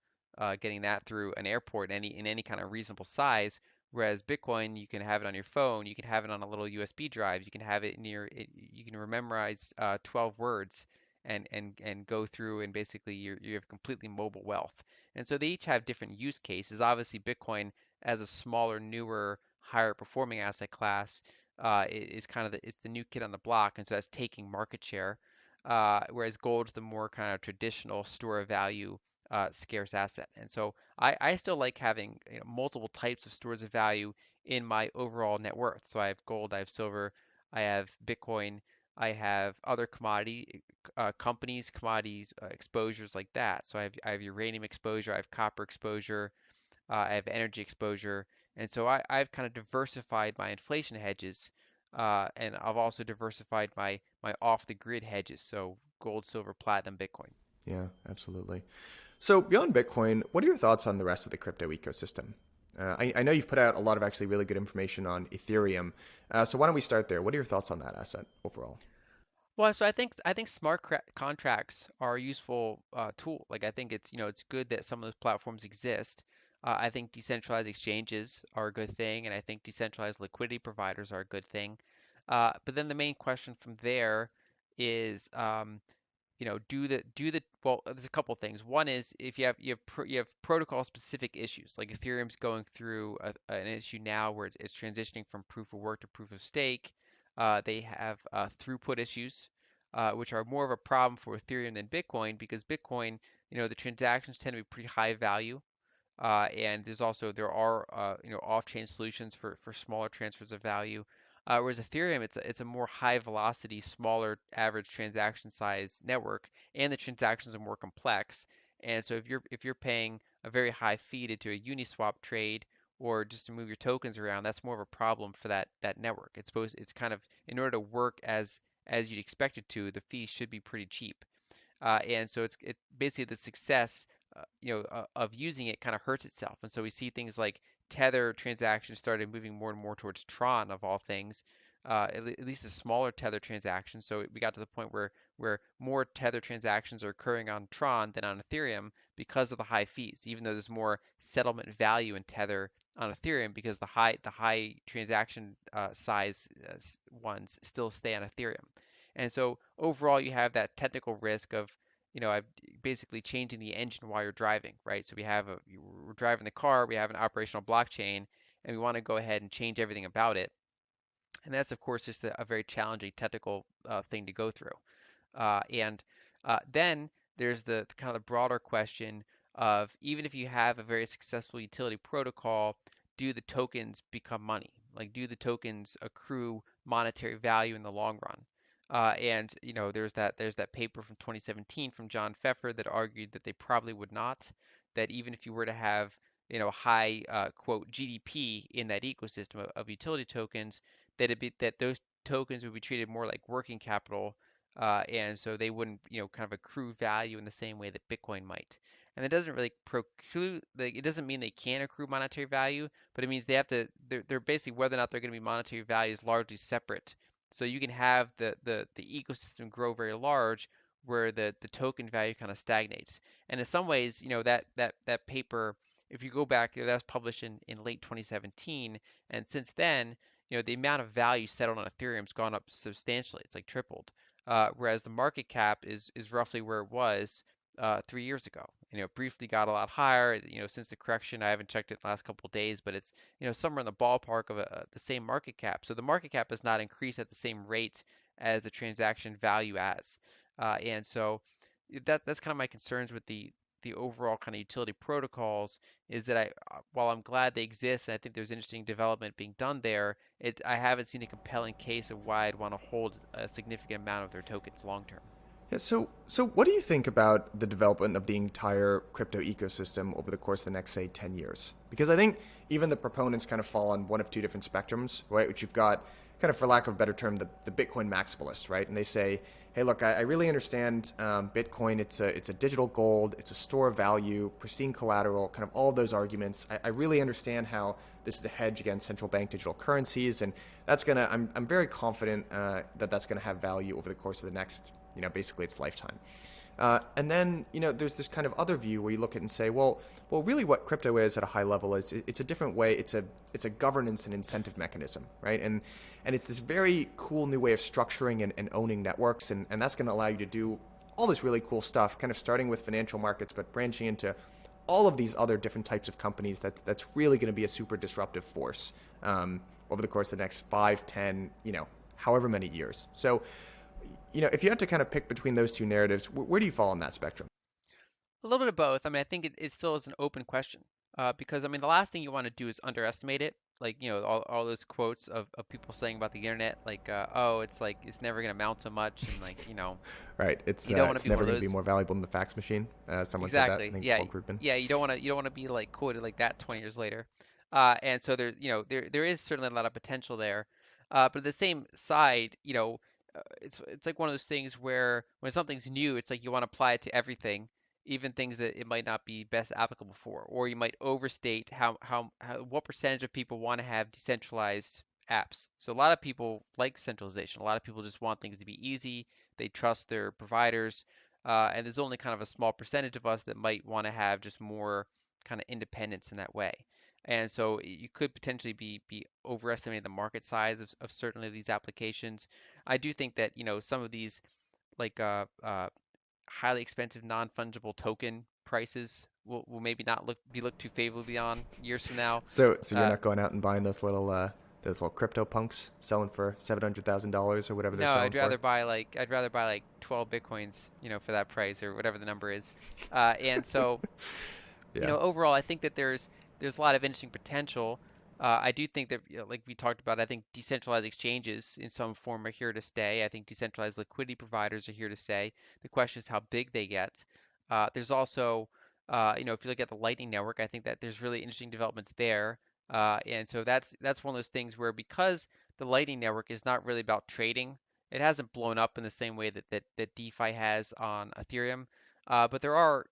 getting that through an airport in any kind of reasonable size. Whereas Bitcoin, you can have it on your phone, you can have it on a little USB drive, you can have it you can memorize 12 words and go through and basically you have completely mobile wealth. And so they each have different use cases. Obviously, Bitcoin as a smaller, newer, higher performing asset class is kind of it's the new kid on the block, and so that's taking market share. Whereas gold's the more kind of traditional store of value, scarce asset. And so I still like having multiple types of stores of value in my overall net worth. So I have gold, I have silver, I have Bitcoin, I have other companies, commodities, exposures like that. So I have uranium exposure, I have copper exposure, I have energy exposure, and so I've kind of diversified my inflation hedges, and I've also diversified my off the grid hedges. So gold, silver, platinum, Bitcoin. Yeah, absolutely. So, beyond Bitcoin, what are your thoughts on the rest of the crypto ecosystem? I know you've put out a lot of actually really good information on Ethereum. So, why don't we start there? What are your thoughts on that asset overall? Well, so I think smart contracts are a useful tool. Like I think it's good that some of those platforms exist. I think decentralized exchanges are a good thing, and I think decentralized liquidity providers are a good thing. But then the main question from there is, do the well, there's a couple things. One is if you have protocol specific issues, like Ethereum's going through an issue now where it's transitioning from proof of work to proof of stake. They have throughput issues, which are more of a problem for Ethereum than Bitcoin because Bitcoin, the transactions tend to be pretty high value. And there are off-chain solutions for smaller transfers of value. Whereas Ethereum, it's a more high velocity, smaller average transaction size network, and the transactions are more complex. And so if you're paying a very high fee to do a Uniswap trade or just to move your tokens around, that's more of a problem for that network. It's kind of in order to work as you'd expect it to, the fees should be pretty cheap. And so it basically the success of using it kind of hurts itself. And so we see things like Tether transactions started moving more and more towards Tron of all things, at least the smaller Tether transactions. So we got to the point where more Tether transactions are occurring on Tron than on Ethereum because of the high fees, even though there's more settlement value in Tether on Ethereum because the high transaction size ones still stay on Ethereum. And so overall, you have that technical risk of, I've basically changing the engine while you're driving, right? So we're driving the car, we have an operational blockchain, and we want to go ahead and change everything about it. And that's, of course, just a very challenging technical thing to go through. And then there's the kind of the broader question of even if you have a very successful utility protocol, do the tokens become money? Like, do the tokens accrue monetary value in the long run? And there's that paper from 2017 from John Pfeffer that argued that they probably would not. That even if you were to have high quote GDP in that ecosystem of utility tokens, that those tokens would be treated more like working capital, and so they wouldn't, kind of accrue value in the same way that Bitcoin might. And it doesn't really preclude, like, it doesn't mean they can't accrue monetary value, but it means they have to, they're basically whether or not they're going to be monetary value is largely separate. So you can have the ecosystem grow very large where the token value kind of stagnates. And in some ways, that paper, if you go back, that was published in late 2017, and since then, the amount of value settled on Ethereum's gone up substantially. It's like tripled. Whereas the market cap is roughly where it was 3 years ago. It briefly got a lot higher. Since the correction, I haven't checked it the last couple of days, but it's somewhere in the ballpark of the same market cap. So the market cap has not increased at the same rate as the transaction value has. And so that's kind of my concerns with the overall kind of utility protocols is that while I'm glad they exist and I think there's interesting development being done there, I haven't seen a compelling case of why I'd want to hold a significant amount of their tokens long term. Yeah, so what do you think about the development of the entire crypto ecosystem over the course of the next, say, 10 years? Because I think even the proponents kind of fall on one of two different spectrums, right? Which you've got, kind of for lack of a better term, the Bitcoin maximalists, right? And they say, hey, look, I really understand Bitcoin. It's a digital gold. It's a store of value, pristine collateral, kind of all of those arguments. I really understand how this is a hedge against central bank digital currencies. And I'm very confident that that's going to have value over the course of the next basically its lifetime. And then, there's this kind of other view where you look at it and say, well, really what crypto is at a high level is it's a different way. It's a governance and incentive mechanism, right? And it's this very cool new way of structuring and owning networks. And that's going to allow you to do all this really cool stuff, kind of starting with financial markets, but branching into all of these other different types of companies. That's really going to be a super disruptive force over the course of the next 5, 10, however many years. So, if you had to kind of pick between those two narratives, where do you fall on that spectrum? A little bit of both. I mean, I think it still is an open question because, I mean, the last thing you want to do is underestimate it. Like, all those quotes of people saying about the internet, like, oh, it's like it's never going to amount to much. And, like, Right. It's you don't want to it's be one never of going to be those. more valuable than the fax machine. Someone said that. I Exactly. think Yeah. Paul Krugman. Yeah. You don't want to be like quoted like that 20 years later. And so there is certainly a lot of potential there. But at the same side, it's like one of those things where when something's new, it's like you want to apply it to everything, even things that it might not be best applicable for, or you might overstate what percentage of people want to have decentralized apps. So a lot of people like centralization. A lot of people just want things to be easy. They trust their providers, and there's only kind of a small percentage of us that might want to have just more kind of independence in that way. And so you could potentially be overestimating the market size of certainly these applications. I do think that, some of these like highly expensive non-fungible token prices will maybe not be looked too favorably on years from now. So you're Uh, not going out and buying those little crypto punks selling for $700,000 or whatever they're no, selling for? I'd rather buy like 12 Bitcoins, for that price or whatever the number is. And so Yeah. overall, I think that there's a lot of interesting potential. I do think that, like we talked about, I think decentralized exchanges in some form are here to stay. I think decentralized liquidity providers are here to stay. The question is how big they get. There's also If you look at the Lightning Network, I think that there's really interesting developments there. And so that's one of those things where because the Lightning Network is not really about trading, it hasn't blown up in the same way that DeFi has on Ethereum. But there are,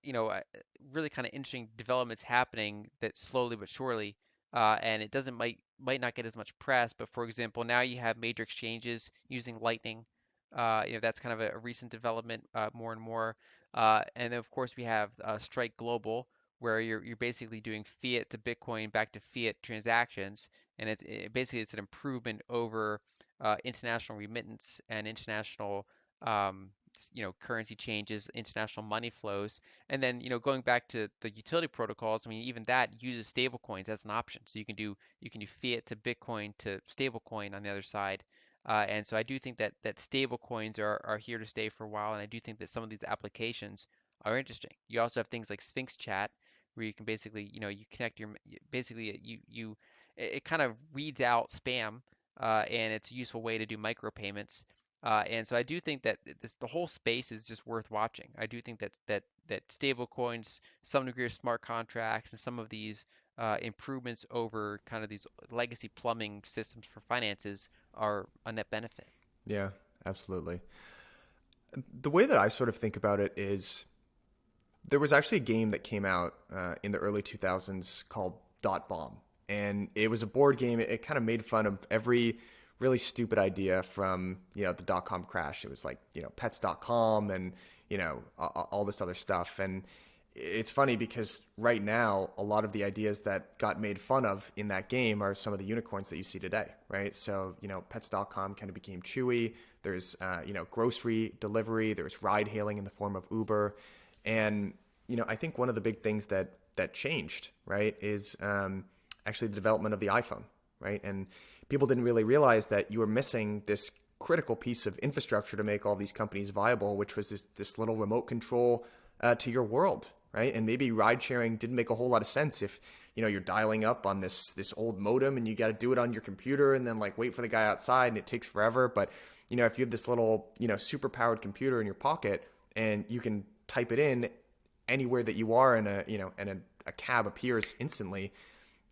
really kind of interesting developments happening that slowly but surely, and it doesn't might not get as much press. But for example, now you have major exchanges using Lightning. That's kind of a recent development, more and more. And then of course we have Strike Global, where you're basically doing fiat to Bitcoin back to fiat transactions, and basically it's an improvement over international remittance and international currency changes, international money flows, and then going back to the utility protocols. I mean, even that uses stablecoins as an option, so you can do fiat to Bitcoin to stablecoin on the other side. And so I do think that stable coins are here to stay for a while, and I do think that some of these applications are interesting. You also have things like Sphinx Chat, where you can basically, you connect basically it kind of weeds out spam, and it's a useful way to do micropayments. And so I do think that the whole space is just worth watching. I do think that stable coins, some degree of smart contracts, and some of these improvements over kind of these legacy plumbing systems for finances are a net benefit. Yeah, absolutely. The way that I sort of think about it is there was actually a game that came out in the early 2000s called Dot Bomb. And it was a board game. It kind of made fun of every really stupid idea from, the dot-com crash. It was like, pets.com and, all this other stuff. And it's funny because right now, a lot of the ideas that got made fun of in that game are some of the unicorns that you see today, right? So, pets.com kind of became Chewy. There's, grocery delivery. There's ride hailing in the form of Uber. And, I think one of the big things that changed, right, is actually the development of the iPhone, right? And people didn't really realize that you were missing this critical piece of infrastructure to make all these companies viable, which was this little remote control to your world, right? And maybe ride sharing didn't make a whole lot of sense if you're dialing up on this old modem and you got to do it on your computer and then like wait for the guy outside and it takes forever. But if you have this little super powered computer in your pocket and you can type it in anywhere that you are and a cab appears instantly,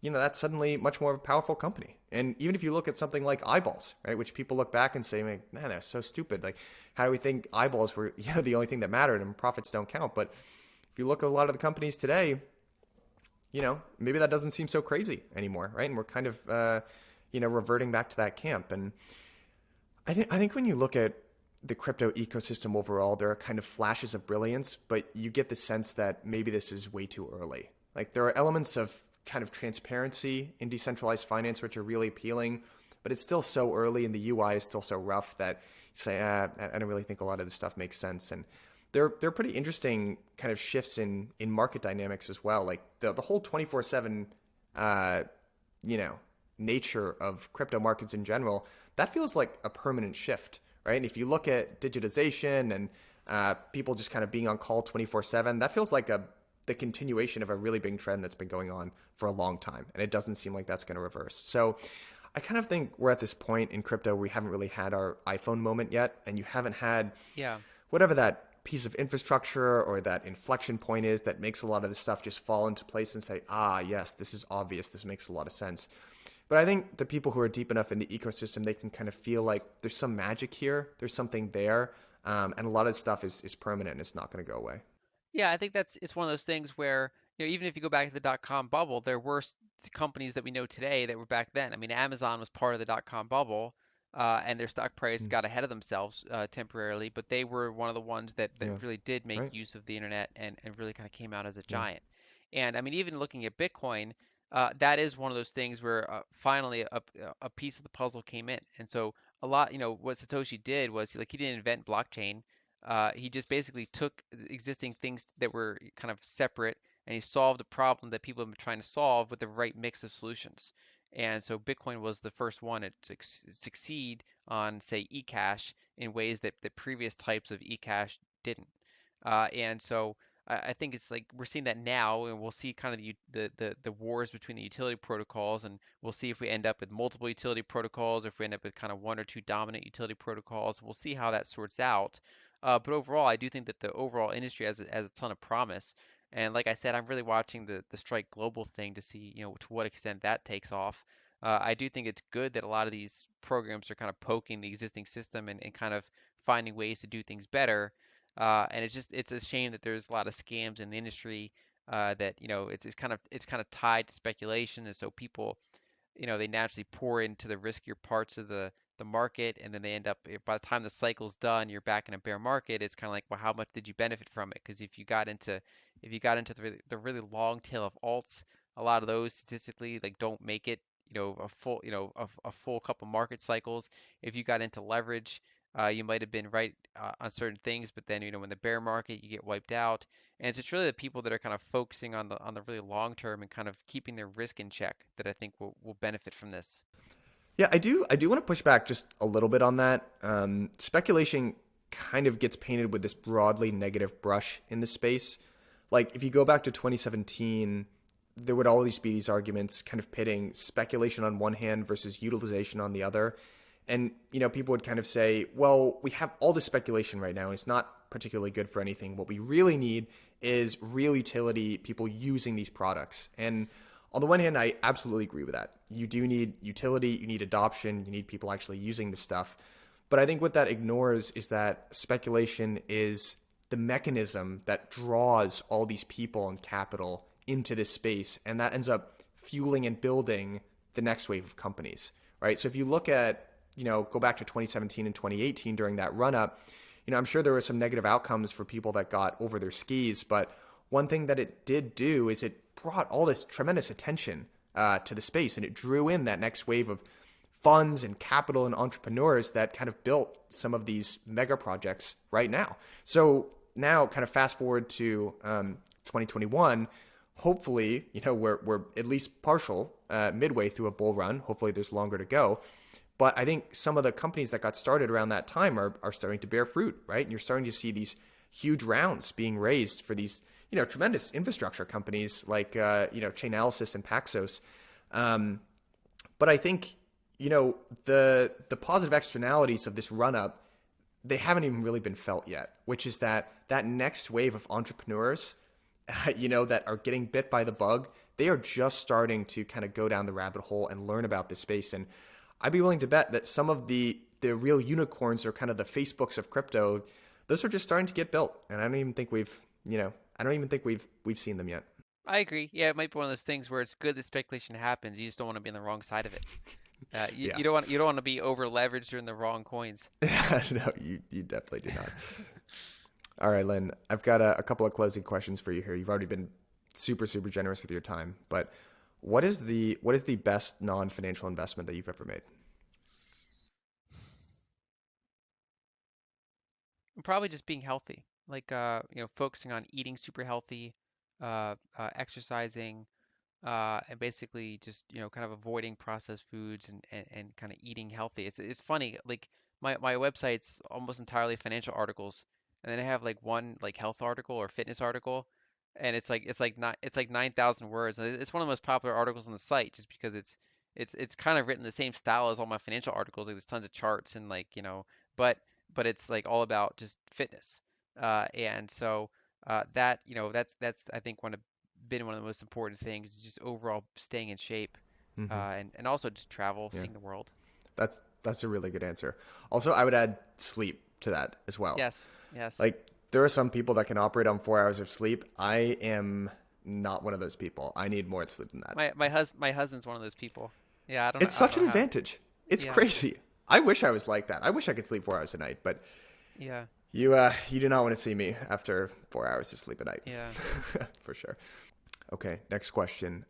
that's suddenly much more of a powerful company. And even if you look at something like eyeballs, right, which people look back and say, man, that's so stupid. Like, how do we think eyeballs were the only thing that mattered and profits don't count? But if you look at a lot of the companies today, maybe that doesn't seem so crazy anymore, right? And we're kind of, reverting back to that camp. And I think when you look at the crypto ecosystem overall, there are kind of flashes of brilliance, but you get the sense that maybe this is way too early. Like there are elements of kind of transparency in decentralized finance which are really appealing, but it's still so early and the UI is still so rough that you say, I don't really think a lot of this stuff makes sense. And there are pretty interesting kind of shifts in market dynamics as well. Like the whole 24/7 nature of crypto markets in general, that feels like a permanent shift, right? And if you look at digitization and people just kind of being on call 24/7, that feels like the continuation of a really big trend that's been going on for a long time. And it doesn't seem like that's going to reverse. So I kind of think we're at this point in crypto where we haven't really had our iPhone moment yet. And you haven't had Yeah. whatever that piece of infrastructure or that inflection point is that makes a lot of this stuff just fall into place and say, yes, this is obvious. This makes a lot of sense. But I think the people who are deep enough in the ecosystem, they can kind of feel like there's some magic here. There's something there. And a lot of this stuff is permanent and it's not going to go away. Yeah, I think it's one of those things where, even if you go back to the dot-com bubble, there were companies that we know today that were back then. I mean, Amazon was part of the dot-com bubble, and their stock price Mm, got ahead of themselves temporarily, but they were one of the ones that yeah, really did make right. use of the internet and really kind of came out as a Yeah, giant. And I mean, even looking at Bitcoin, that is one of those things where finally a piece of the puzzle came in. And so a lot, what Satoshi did was like he didn't invent blockchain. He just basically took existing things that were kind of separate and he solved a problem that people have been trying to solve with the right mix of solutions. And so Bitcoin was the first one to succeed on, say, eCash in ways that previous types of eCash didn't. And so I think it's like we're seeing that now, and we'll see kind of the wars between the utility protocols, and we'll see if we end up with multiple utility protocols, or if we end up with kind of one or two dominant utility protocols. We'll see how that sorts out. But overall, I do think that the overall industry has a ton of promise. And like I said, I'm really watching the Strike Global thing to see, to what extent that takes off. I do think it's good that a lot of these programs are kind of poking the existing system and kind of finding ways to do things better. And it's a shame that there's a lot of scams in the industry that it's kind of tied to speculation, and so people they naturally pour into the riskier parts of the market, and then they end up by the time the cycle's done, you're back in a bear market. It's kind of like, well, how much did you benefit from it? Because if you got into the really long tail of alts, a lot of those statistically like don't make it, a full, a full couple market cycles. If you got into leverage, you might have been right on certain things, but then when the bear market, you get wiped out. And it's just really the people that are kind of focusing on the really long term and kind of keeping their risk in check that I think will benefit from this. Yeah, I do want to push back just a little bit on that. Speculation kind of gets painted with this broadly negative brush in the space. Like if you go back to 2017, there would always be these arguments kind of pitting speculation on one hand versus utilization on the other. And, people would kind of say, well, we have all this speculation right now, and it's not particularly good for anything. What we really need is real utility, people using these products. And on the one hand, I absolutely agree with that. You do need utility, you need adoption, you need people actually using the stuff. But I think what that ignores is that speculation is the mechanism that draws all these people and capital into this space, and that ends up fueling and building the next wave of companies, right? So if you look at, go back to 2017 and 2018 during that run up, I'm sure there were some negative outcomes for people that got over their skis, but one thing that it did do is it brought all this tremendous attention to the space, and it drew in that next wave of funds and capital and entrepreneurs that kind of built some of these mega projects right now. So now, kind of fast forward to 2021, hopefully, we're at least partial midway through a bull run. Hopefully, there's longer to go. But I think some of the companies that got started around that time are starting to bear fruit, right? And you're starting to see these huge rounds being raised for these, tremendous infrastructure companies like, Chainalysis and Paxos. But I think, the positive externalities of this run up, they haven't even really been felt yet, which is that next wave of entrepreneurs, that are getting bit by the bug, they are just starting to kind of go down the rabbit hole and learn about this space. And I'd be willing to bet that some of the real unicorns, or kind of the Facebooks of crypto, those are just starting to get built. And I don't even think we've seen them yet. I agree. Yeah, it might be one of those things where it's good that speculation happens. You just don't want to be on the wrong side of it. You, Yeah. you don't want to be over leveraged or in the wrong coins. No, you definitely do not. All right, Lynn, I've got a couple of closing questions for you here. You've already been super, super generous with your time, but what is the best non-financial investment that you've ever made? Probably just being healthy, like focusing on eating super healthy, exercising, and basically just kind of avoiding processed foods and kind of eating healthy. It's funny, like my website's almost entirely financial articles, and then I have like one like health article or fitness article, and it's like 9,000 words. And it's one of the most popular articles on the site just because it's kind of written the same style as all my financial articles. Like there's tons of charts and like but but it's like all about just fitness. And so that that's I think been one of the most important things is just overall staying in shape, Hmm. and also just travel, Yeah, seeing the world. that's a really good answer. Also, I would add sleep to that as well. Yes, yes. Like there are some people that can operate on 4 hours of sleep. I am not one of those people. I need more sleep than that. My husband's one of those people. Yeah, It's I don't such know an how. advantage. It's Yeah, crazy. I wish I was like that. I wish I could sleep 4 hours a night, but yeah, you do not want to see me after 4 hours of sleep a night, yeah. for sure. Okay, next question.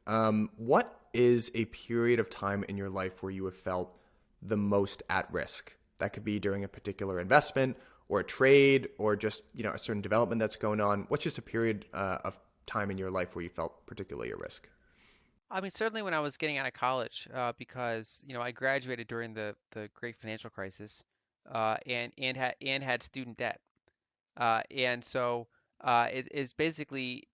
What is a period of time in your life where you have felt the most at risk? That could be during a particular investment or a trade or just a certain development that's going on. What's just a period of time in your life where you felt particularly at risk? I mean, certainly when I was getting out of college, because I graduated during the Great Financial Crisis, and had student debt, and so it's basically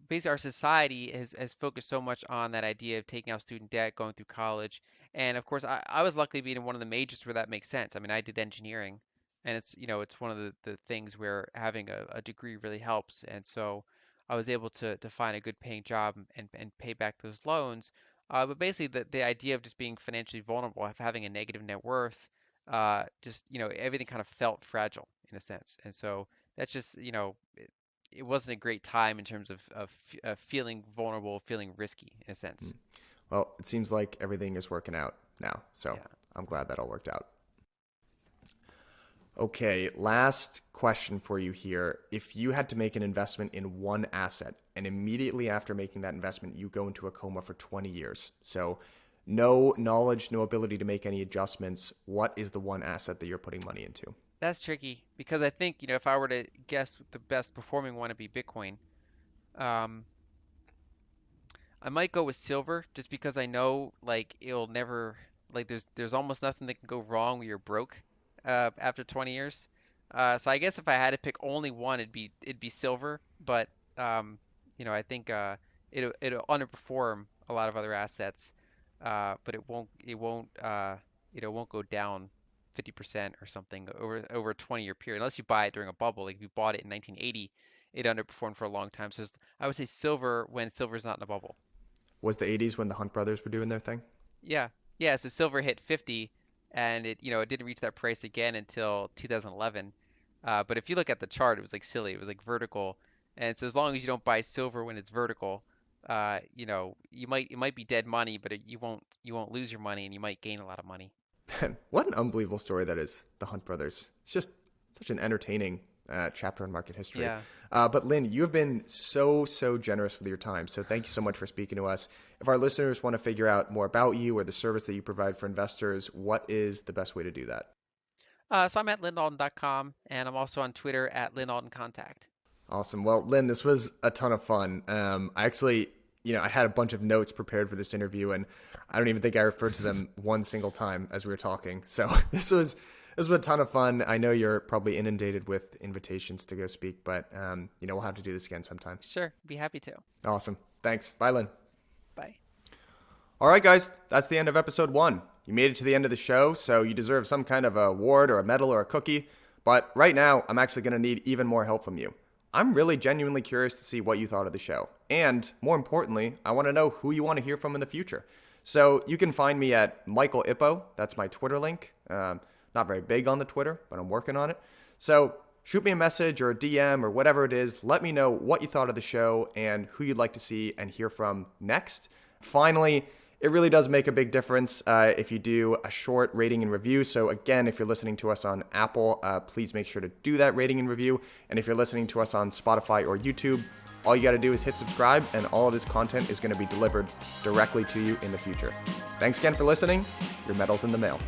basically our society has focused so much on that idea of taking out student debt, going through college. And of course, I was lucky to be in one of the majors where that makes sense. I mean, I did engineering, and it's one of the things where having a degree really helps. And so, I was able to find a good paying job and pay back those loans. But basically, the idea of just being financially vulnerable, of having a negative net worth, just, everything kind of felt fragile in a sense. And so that's just, it wasn't a great time in terms of feeling vulnerable, feeling risky in a sense. Well, it seems like everything is working out now. So Yeah. I'm glad that all worked out. Okay, last question for you here. If you had to make an investment in one asset and immediately after making that investment, you go into a coma for 20 years. So no knowledge, no ability to make any adjustments. What is the one asset that you're putting money into? That's tricky because I think, if I were to guess the best performing one to be Bitcoin, um, I might go with silver just because I know like it'll never like there's almost nothing that can go wrong when you're broke after 20 years. So I guess if I had to pick only one, it'd be silver, but I think it'll underperform a lot of other assets, but it won't go down 50% or something over a 20-year period unless you buy it during a bubble. Like if you bought it in 1980, it underperformed for a long time. So I would say silver when silver's not in a bubble. Was the 80s when the Hunt brothers were doing their thing? Yeah. Yeah, so silver hit 50 and it didn't reach that price again until 2011. But if you look at the chart, it was like silly. It was like vertical. And so as long as you don't buy silver when it's vertical, it might be dead money, but you won't lose your money and you might gain a lot of money. What an unbelievable story that is, the Hunt brothers. It's just such an entertaining chapter in market history. Yeah. But Lyn, you have been so generous with your time. So thank you so much for speaking to us. If our listeners want to figure out more about you or the service that you provide for investors, what is the best way to do that? So I'm at lynalden.com and I'm also on Twitter at lynaldencontact. Awesome. Well, Lyn, this was a ton of fun. I actually, I had a bunch of notes prepared for this interview, and I don't even think I referred to them one single time as we were talking. So this was a ton of fun. I know you're probably inundated with invitations to go speak, but we'll have to do this again sometime. Sure, be happy to. Awesome. Thanks. Bye, Lyn. Bye. All right, guys, that's the end of episode 1. You made it to the end of the show, so you deserve some kind of a award or a medal or a cookie. But right now, I'm actually going to need even more help from you. I'm really genuinely curious to see what you thought of the show. And more importantly, I want to know who you want to hear from in the future. So you can find me at Michael Ippo. That's my Twitter link. Not very big on the Twitter, but I'm working on it. So shoot me a message or a DM or whatever it is. Let me know what you thought of the show and who you'd like to see and hear from next. Finally, it really does make a big difference if you do a short rating and review. So again, if you're listening to us on Apple, please make sure to do that rating and review. And if you're listening to us on Spotify or YouTube, all you got to do is hit subscribe, and all of this content is going to be delivered directly to you in the future. Thanks again for listening. Your medal's in the mail.